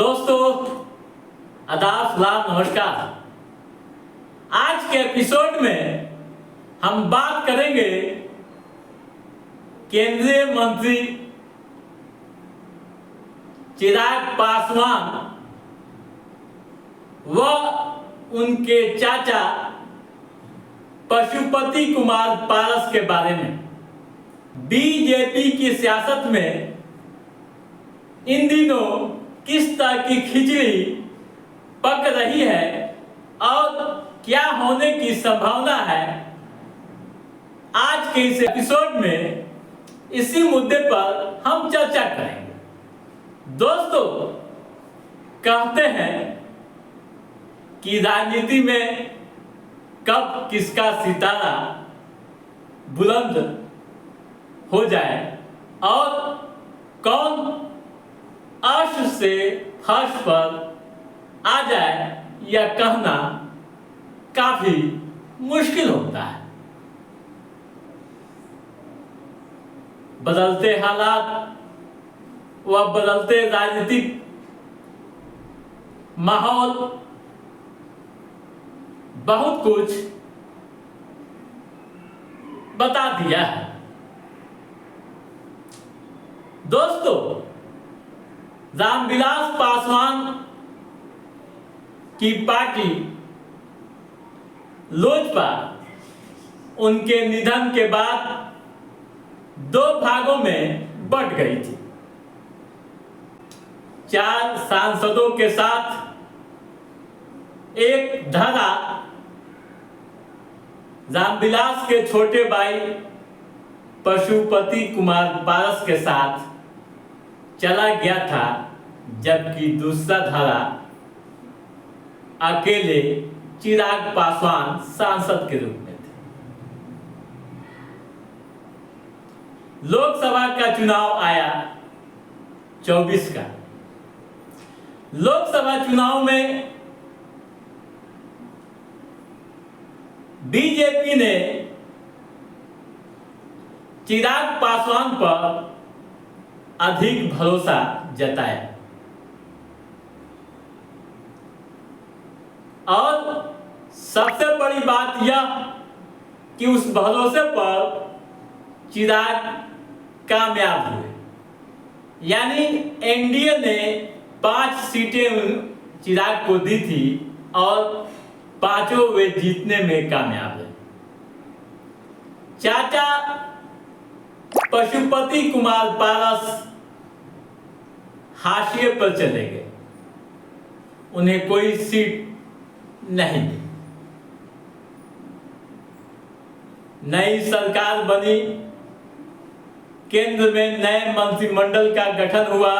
दोस्तों आदाब सलाम नमस्कार। आज के एपिसोड में हम बात करेंगे केंद्रीय मंत्री चिराग पासवान व उनके चाचा पशुपति कुमार पारस के बारे में। बीजेपी की सियासत में इन दिनों किस तरह की खिचड़ी पक रही है और क्या होने की संभावना है, आज के इस एपिसोड में इसी मुद्दे पर हम चर्चा करेंगे। दोस्तों, कहते हैं कि राजनीति में कब किसका सितारा बुलंद हो जाए और कौन अर्श से फर्श पर आ जाए, यह कहना काफी मुश्किल होता है। बदलते हालात व बदलते राजनीतिक माहौल बहुत कुछ बता दिया है। दोस्तों, रामविलास पासवान की पार्टी लोजपा उनके निधन के बाद दो भागों में बंट गई थी। 4 सांसदों के साथ एक धारा रामविलास के छोटे भाई पशुपति कुमार पारस के साथ चला गया था, जबकि दूसरा धारा अकेले चिराग पासवान सांसद के रूप में थे। लोकसभा का चुनाव आया 24 का। लोकसभा चुनाव में बीजेपी ने चिराग पासवान पर अधिक भरोसा जताया और सबसे बड़ी बात यह कि उस भरोसे पर चिराग कामयाब हुए। यानी एनडीए ने 5 सीटें चिराग को दी थी और 5 वे जीतने में कामयाब है। चाचा पशुपति कुमार पारस हाशिए पर चले गए, उन्हें कोई सीट नहीं दी। नई सरकार बनी, केंद्र में नए मंत्रिमंडल का गठन हुआ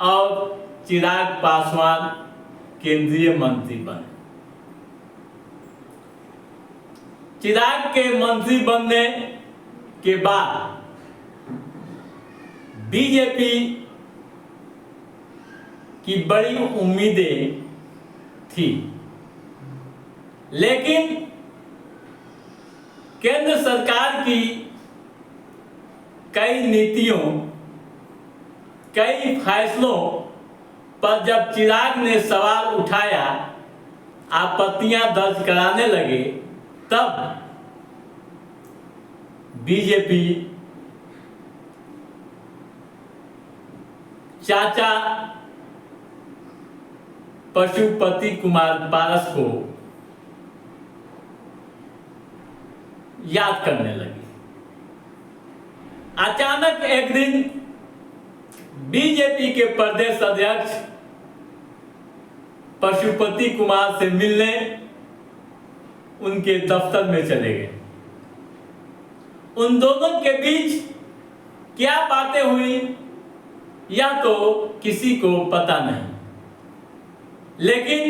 और चिराग पासवान केंद्रीय मंत्री बने। चिराग के मंत्री बनने के बाद बीजेपी की बड़ी उम्मीदें थी, लेकिन केंद्र सरकार की कई नीतियों, कई फैसलों पर जब चिराग ने सवाल उठाया, आपत्तियां दर्ज कराने लगे, तब बीजेपी चाचा पशुपति कुमार पारस को याद करने लगी। अचानक एक दिन बीजेपी के प्रदेश अध्यक्ष पशुपति कुमार से मिलने उनके दफ्तर में चले गए। उन दोनों के बीच क्या बातें हुई यह तो किसी को पता नहीं, लेकिन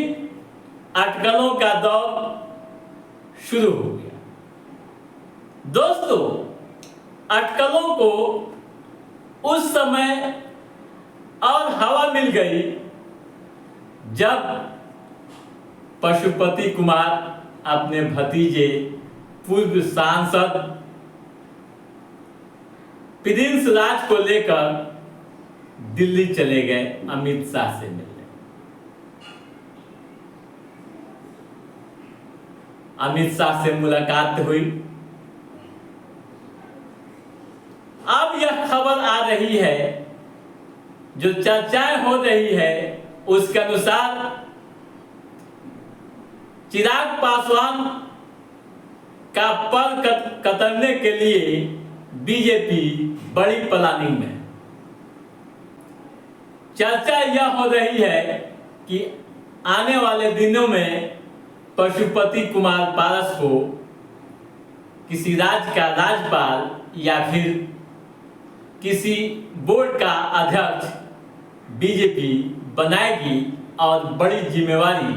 अटकलों का दौर शुरू हो गया। दोस्तों, अटकलों को उस समय और हवा मिल गई जब पशुपति कुमार अपने भतीजे पूर्व सांसद प्रिंस राज को लेकर दिल्ली चले गए अमित शाह से मिलने। अमित शाह से मुलाकात हुई। अब यह खबर आ रही है, जो चर्चाएं हो रही है उसके अनुसार चिराग पासवान का पद कतरने के लिए बीजेपी बड़ी प्लानिंग में। चर्चा यह हो रही है कि आने वाले दिनों में पशुपति कुमार पारस को किसी राज्य का राज्यपाल या फिर किसी बोर्ड का अध्यक्ष बीजेपी बनाएगी और बड़ी जिम्मेवारी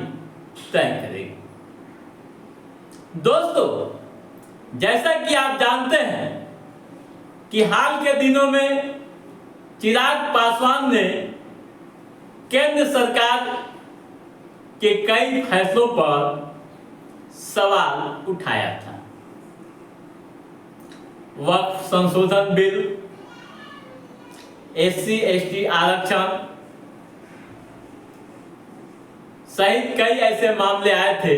तय करेगी। दोस्तों, जैसा कि आप जानते हैं कि हाल के दिनों में चिराग पासवान ने केंद्र सरकार के कई फैसलों पर सवाल उठाया था। वक्फ संशोधन बिल, SC/ST आरक्षण सहित कई ऐसे मामले आए थे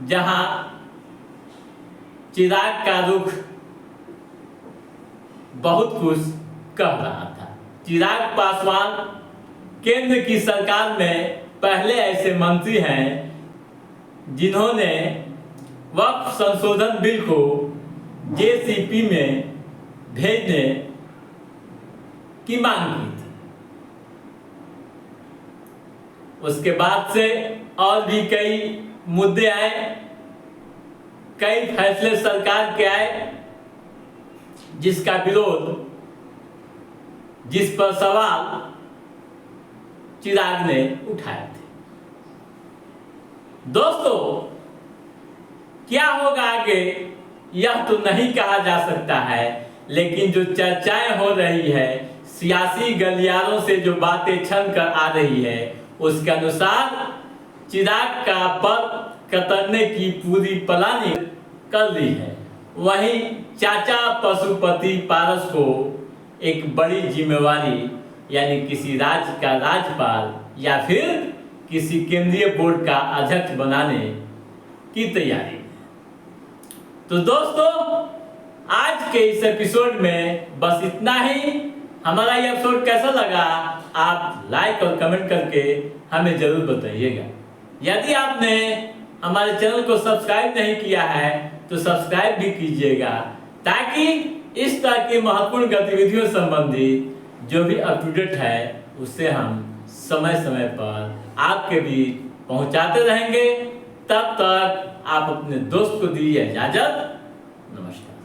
जहां चिराग का रुख बहुत कुछ कह रहा था। चिराग पासवान केंद्र की सरकार में पहले ऐसे मंत्री हैं जिन्होंने वक्फ संशोधन बिल को JCP में भेजने की मांग की थी। उसके बाद से और भी कई मुद्दे आए, कई फैसले सरकार के आए जिसका विरोध, जिस पर सवाल चिराग ने उठाए थे। दोस्तों, क्या होगा आगे यह तो नहीं कहा जा सकता है, लेकिन जो चर्चाएं हो रही है, सियासी गलियारों से जो बातें छन कर आ रही है, उसके अनुसार चिराग का पद कतरने की पूरी प्लानिंग कर ली है। वहीं चाचा पशुपति पारस को एक बड़ी जिम्मेवारी यानी किसी राज्य का राज्यपाल या फिर किसी केंद्रीय बोर्ड का अध्यक्ष बनाने की तैयारी। तो दोस्तों, आज के इस एपिसोड में बस इतना ही। हमारा ये एपिसोड कैसा लगा आप लाइक और कमेंट करके हमें जरूर बताइएगा। यदि आपने हमारे चैनल को सब्सक्राइब नहीं किया है तो सब्सक्राइब भी कीजिएगा, ताकि इस तरह की महत्वपूर्ण गतिविधियों संबंधी जो भी अप टू डेट है उससे हम समय समय पर आपके बीच पहुंचाते रहेंगे। तब तक आप अपने दोस्त को दीजिए इजाजत। नमस्कार।